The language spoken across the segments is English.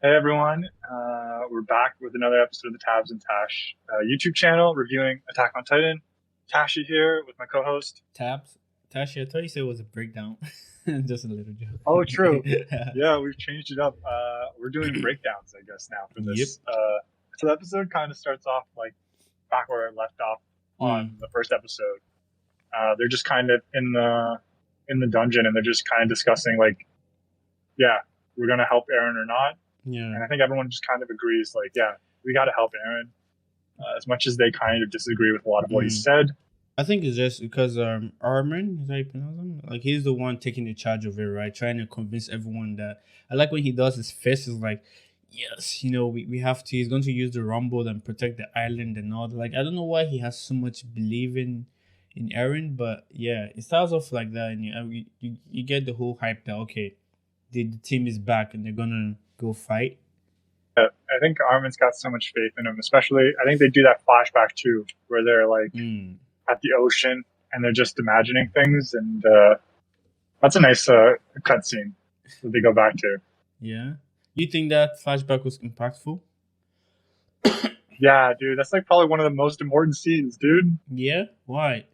Hey everyone, we're back with another episode of the Tabs and Tash YouTube channel reviewing Attack on Titan. Tashi here with my co-host. Tabs. Tashi, I thought you said it was a breakdown. Just a little joke. Oh, true. Yeah, we've changed it up. We're doing breakdowns, I guess, now for Yep. this. So the episode kind of starts off like back where it left off on the first episode. They're just kind of in the dungeon, and they're just kind of discussing like, yeah, we're gonna help Eren or not. Yeah. And I think everyone just kind of agrees, like, yeah, we got to help Eren. As much as they kind of disagree with a lot of what he said. I think it's just because Armin, is that how you pronounce him? Like he's the one taking the charge of it, right? Trying to convince everyone that I like when he does his fist is like, yes, we have to. He's going to use the rumble and protect the island and all that. Like I don't know why he has so much belief in Eren, but yeah, it starts off like that, and you get the whole hype that okay, the team is back and they're gonna go fight. I think Armin's got so much faith in him, especially I think they do that flashback too, where they're like at the ocean and they're just imagining things, and that's a nice cutscene that they go back to. Yeah, you think that flashback was impactful? Yeah, dude, that's like probably one of the most important scenes, dude. Yeah, why?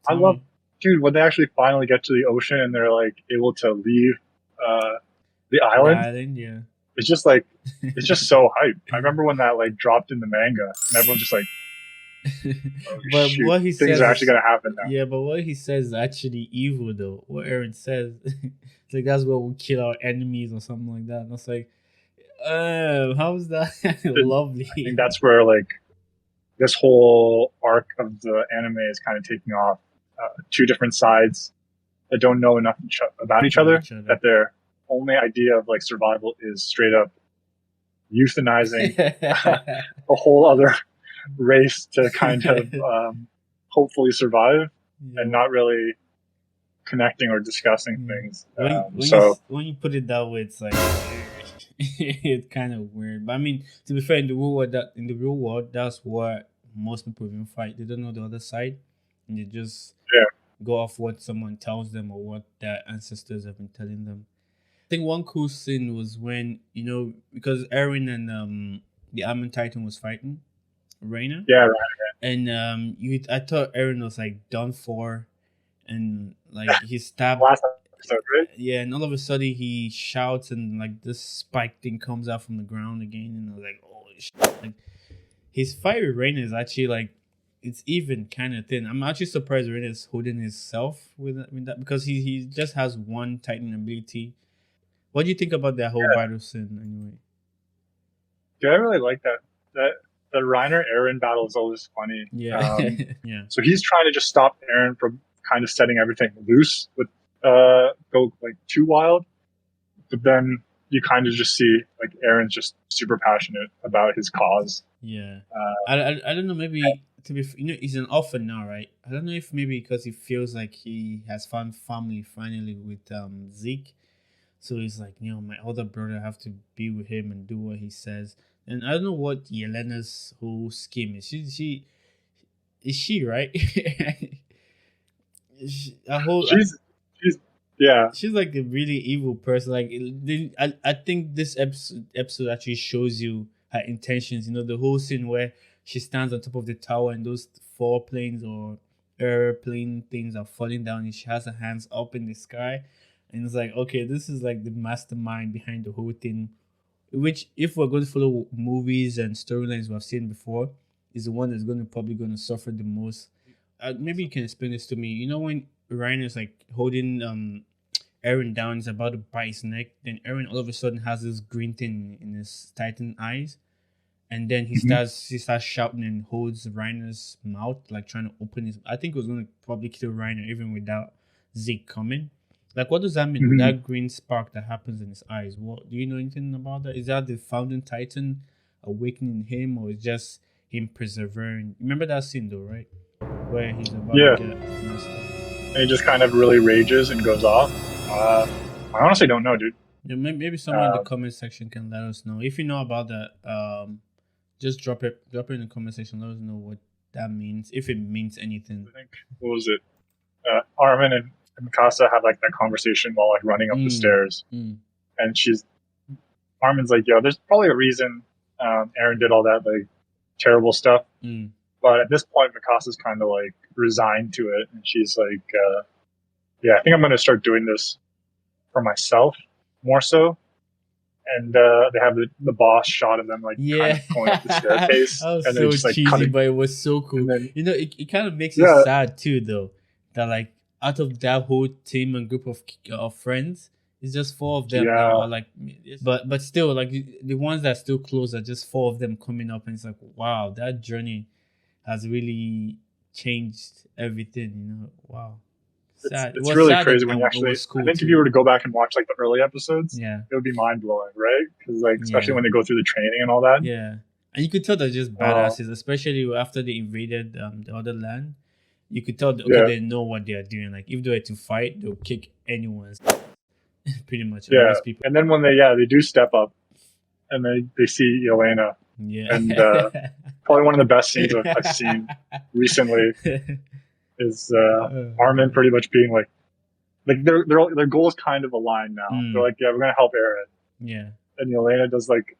I love, dude, when they actually finally get to the ocean and they're like able to leave the island. Yeah. It's just like, it's just so hype. I remember when that like dropped in the manga, and everyone's just like, oh, but shoot, what he things says are actually gonna happen now. Yeah, but what he says is actually evil though. What Eren says, it's like that's what will kill our enemies or something like that. And I was like, how's that lovely? I think that's where like this whole arc of the anime is kind of taking off. Two different sides that don't know enough about each other, that their only idea of like survival is straight up euthanizing a whole other race to kind of hopefully survive, and not really connecting or discussing things. When you put it that way, it's like it's kind of weird. But I mean, to be fair, in the real world, that's what most people even fight. They don't know the other side, and they just go off what someone tells them or what their ancestors have been telling them. I think one cool scene was when, because Eren and the Armored Titan was fighting Reina. Yeah, right. And I thought Eren was like done for, and like he stabbed. Last episode, right? Yeah, and all of a sudden he shouts, and like this spike thing comes out from the ground again, and I was like, oh shit! Like his fight with Reina is actually like it's even kind of thin. I'm actually surprised Reina is holding himself with that because he just has one Titan ability. What do you think about that whole battle scene anyway? Yeah, I really like that. The Reiner Eren battle is always funny. Yeah. Yeah. So he's trying to just stop Eren from kind of setting everything loose with go like too wild. But then you kind of just see like Eren's just super passionate about his cause. Yeah. I don't know, maybe to be he's an orphan now, right? I don't know if maybe because he feels like he has found family finally with Zeke. So he's like, my older brother, I have to be with him and do what he says. And I don't know what Yelena's whole scheme is. She is she right? She's yeah. She's like a really evil person. Like I think this episode actually shows you her intentions. The whole scene where she stands on top of the tower and those 4 planes or airplane things are falling down, and she has her hands up in the sky. And it's like, okay, this is like the mastermind behind the whole thing. Which, if we're going to follow movies and storylines we've seen before, is the one that's probably going to suffer the most. Maybe you can explain this to me. When Ryan is like holding Eren down, is about to bite his neck. Then Eren all of a sudden has this green thing in his Titan eyes, and then he starts shouting and holds Reiner's mouth, like trying to open his. I think it was going to probably kill Reiner even without Zeke coming. Like, what does that mean? With that green spark that happens in his eyes? What do you know anything about that? Is that the founding Titan awakening him, or is just him persevering? Remember that scene though, right? Where he's about to get messed up. And he just kind of really rages and goes off. I honestly don't know, dude. Yeah, maybe someone in the comment section can let us know. If you know about that, just drop it in the comment section. Let us know what that means, if it means anything. I think, what was it? Armin and Mikasa have like that conversation while like running up the stairs, and she's Armin's like, yo, there's probably a reason Eren did all that like terrible stuff. But at this point, Mikasa's kind of like resigned to it, and she's like, yeah, I think I'm going to start doing this for myself more so. And they have the boss shot of them like kind of going up the staircase, that was and so then just like cheesy, cutting. but it was so cool. Then, you know, it kind of makes it sad too, though, that like out of that whole team and group of friends, it's just 4 of them that are like, but still, like the ones that are still close are just 4 of them coming up, and it's like, wow, that journey has really changed everything. You know, wow. It's really crazy when you actually. Cool I think if you were to go back and watch like the early episodes, it would be mind blowing, right? Because like especially when they go through the training and all that. Yeah, and you could tell they're just badasses, especially after they invaded the other land. You could tell they know what they are doing. Like if they were to fight, they'll kick anyone's. Pretty much. Yeah, people. And then when they do step up, and they see Yelena. Yeah, and probably one of the best scenes I've seen recently. Is Armin pretty much being like their goals kind of align now. They're like, yeah, we're gonna help Eren. Yeah. And Yelena does like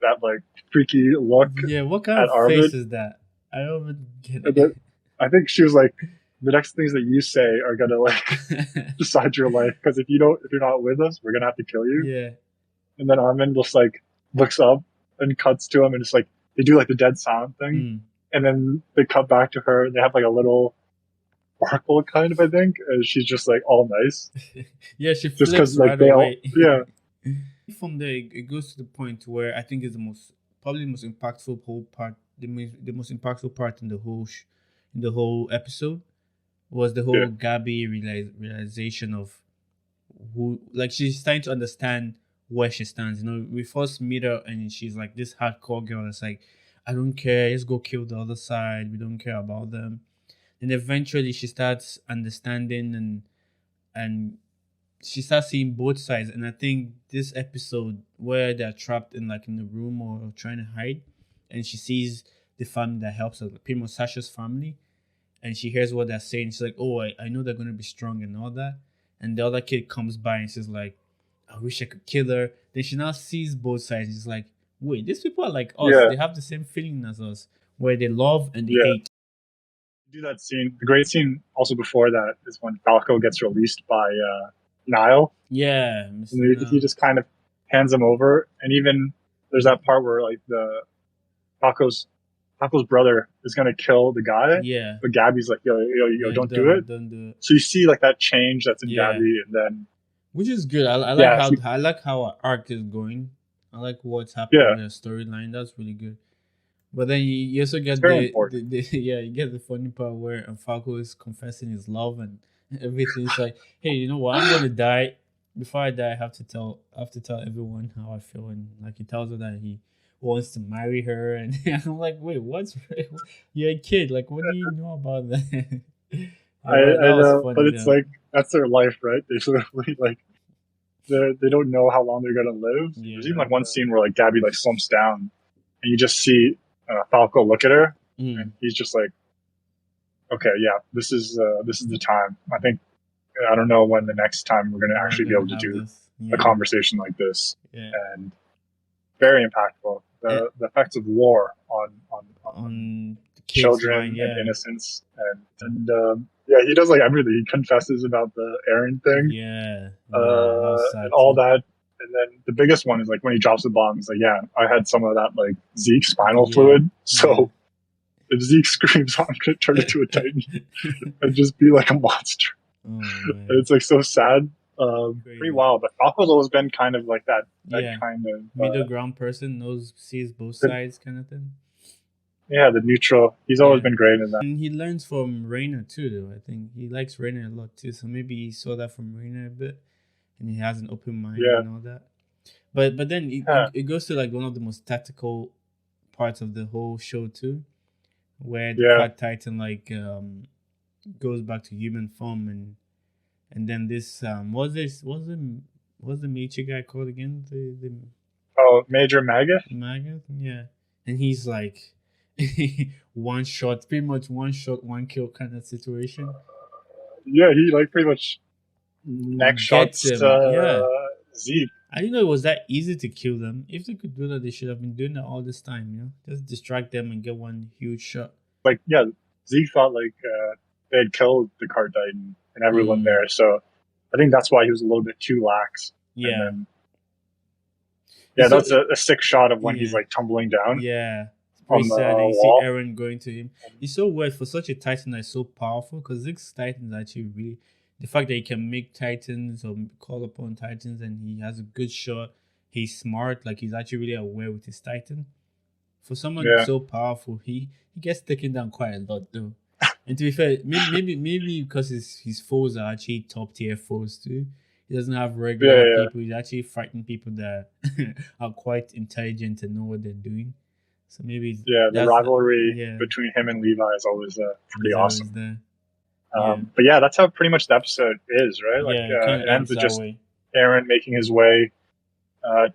that like freaky look. Yeah, what kind of Armin. face is that? I don't even get it. I think she was like, the next things that you say are gonna like decide your life, because if you're not with us, we're gonna have to kill you. Yeah. And then Armin just like looks up and cuts to him, and it's like they do like the dead silent thing, and then they cut back to her, and they have like a little sparkle kind of, I think, and she's just like all nice. Yeah, she just because like they all, yeah. From there, it goes to the point where I think is the most impactful whole part, the most impactful part in the whole episode was the whole Gabby realization of who, like, she's starting to understand where she stands. You know, we first meet her and she's like this hardcore girl that's like, I don't care, let's go kill the other side, we don't care about them. And eventually she starts understanding and she starts seeing both sides. And I think this episode where they're trapped in the room or trying to hide, and she sees the family that helps her, pretty much Sasha's family, and she hears what they're saying. She's like, oh, I know they're going to be strong and all that. And the other kid comes by and she's like, I wish I could kill her. Then she now sees both sides. She's like, wait, these people are like us. Yeah. They have the same feeling as us, where they love and they hate. Do that scene. The great scene also before that is when Falco gets released by Niall. Yeah. He just kind of hands him over. And even there's that part where like the Falco's brother is going to kill the guy. Yeah. But Gabby's like, yo, don't do it. Don't do it. So you see like that change that's in Gabby, and then. Which is good. I like how our arc is going. I like what's happening in the storyline. That's really good. But then you also get you get the funny part where Falco is confessing his love and everything. It's like, hey, you know what? I'm gonna die. Before I die, I have to tell everyone how I feel. And like he tells her that he wants to marry her, and I'm like, wait, what's you're a kid? Like, what do you know about that? I know, funny, but it's like that's their life, right? They literally like they don't know how long they're gonna live. Yeah, there's even like one scene where like Gabby like slumps down, and you just see Falco look at her, and he's just like, "Okay, yeah, this is the time. I don't know when the next time we're gonna actually be able to do a conversation like this." Yeah. And very impactful. The effects of war on children and innocence, and he does like everything. He confesses about the Eren thing, and all that. And then the biggest one is like when he drops the bomb. He's like, "Yeah, I had some of that like Zeke spinal fluid, so if Zeke screams, I'm gonna turn into a Titan and just be like a monster." And it's like so sad. Pretty wild, but Falco's always been kind of like that kind of middle ground person, sees both sides kind of thing. Yeah, the neutral. He's always been great in that. And he learns from Reina too, though. I think he likes Reina a lot too. So maybe he saw that from Reina a bit, and he has an open mind and all that. But then it goes to like one of the most tactical parts of the whole show too, where the Black Titan like goes back to human form, and then this what's the Meiji guy called again? The Major Maggot? Maggot, yeah. And he's like one shot, one kill kind of situation. Yeah, he like pretty much neck shots Zeke. I didn't know it was that easy to kill them. If they could do that, they should have been doing that all this time. Just distract them and get one huge shot. Like, yeah, Zeke thought like they had killed the card titan and everyone there, so I think that's why he was a little bit too lax. Yeah. And then, that's a sick shot of when he's like tumbling down. Yeah. Pretty sad. You see Eren going to him. It's so weird for such a titan that's so powerful, because Zeke's titan is actually really, the fact that he can make titans or call upon titans and he has a good shot. He's smart, like he's actually really aware with his titan. For someone so powerful, he gets taken down quite a lot though. And to be fair, maybe because his foes are actually top tier foes too. He doesn't have regular people. He's actually fighting people that are quite intelligent and know what they're doing. So maybe the rivalry between him and Levi is always pretty awesome. But yeah, that's how pretty much the episode is, right? Like it ends with just Eren making his way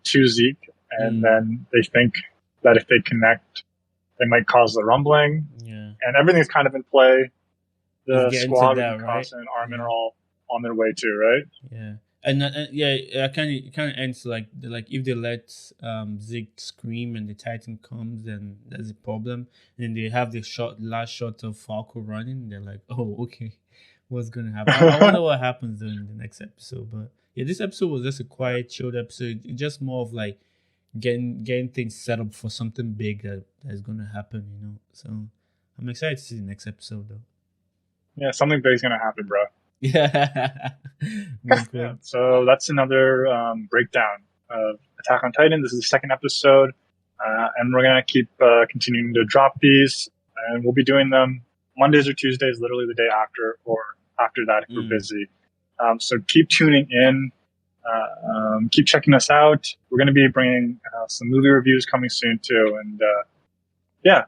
to Zeke, and then they think that if they connect, they might cause the rumbling. Yeah, and everything's kind of in play. The squad with Mikasa and Armin are all on their way too, right? Yeah. And it kind of ends like if they let Zeke scream and the Titan comes, then there's a problem. And then they have the last shot of Falco running. They're like, oh, okay, what's gonna happen? I wonder what happens in the next episode. But yeah, this episode was just a quiet, chilled episode. It's just more of like getting things set up for something big that is gonna happen. So I'm excited to see the next episode though. Yeah, something big's gonna happen, bro. Yeah. So that's another breakdown of Attack on Titan. This is the second episode, and we're gonna keep continuing to drop these, and we'll be doing them Mondays or Tuesdays, literally the day after, or after that if we're busy. So keep tuning in, keep checking us out. We're gonna be bringing some movie reviews coming soon too, and I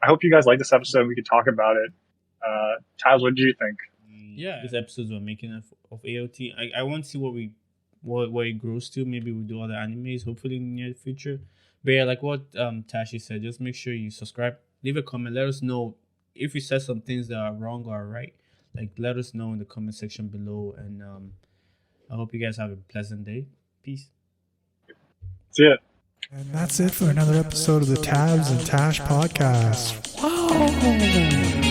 hope you guys like this episode. We could talk about it. Taz, what did you think? Yeah, these episodes we're making of AOT. I want to see what it grows to. Maybe we'll do other animes, hopefully in the near future. But yeah, like what Tashi said, just make sure you subscribe, leave a comment, let us know if we said some things that are wrong or right. Like, let us know in the comment section below. And I hope you guys have a pleasant day. Peace. That's it. And that's it for another episode of the Tabs and Tash Podcast. Wow.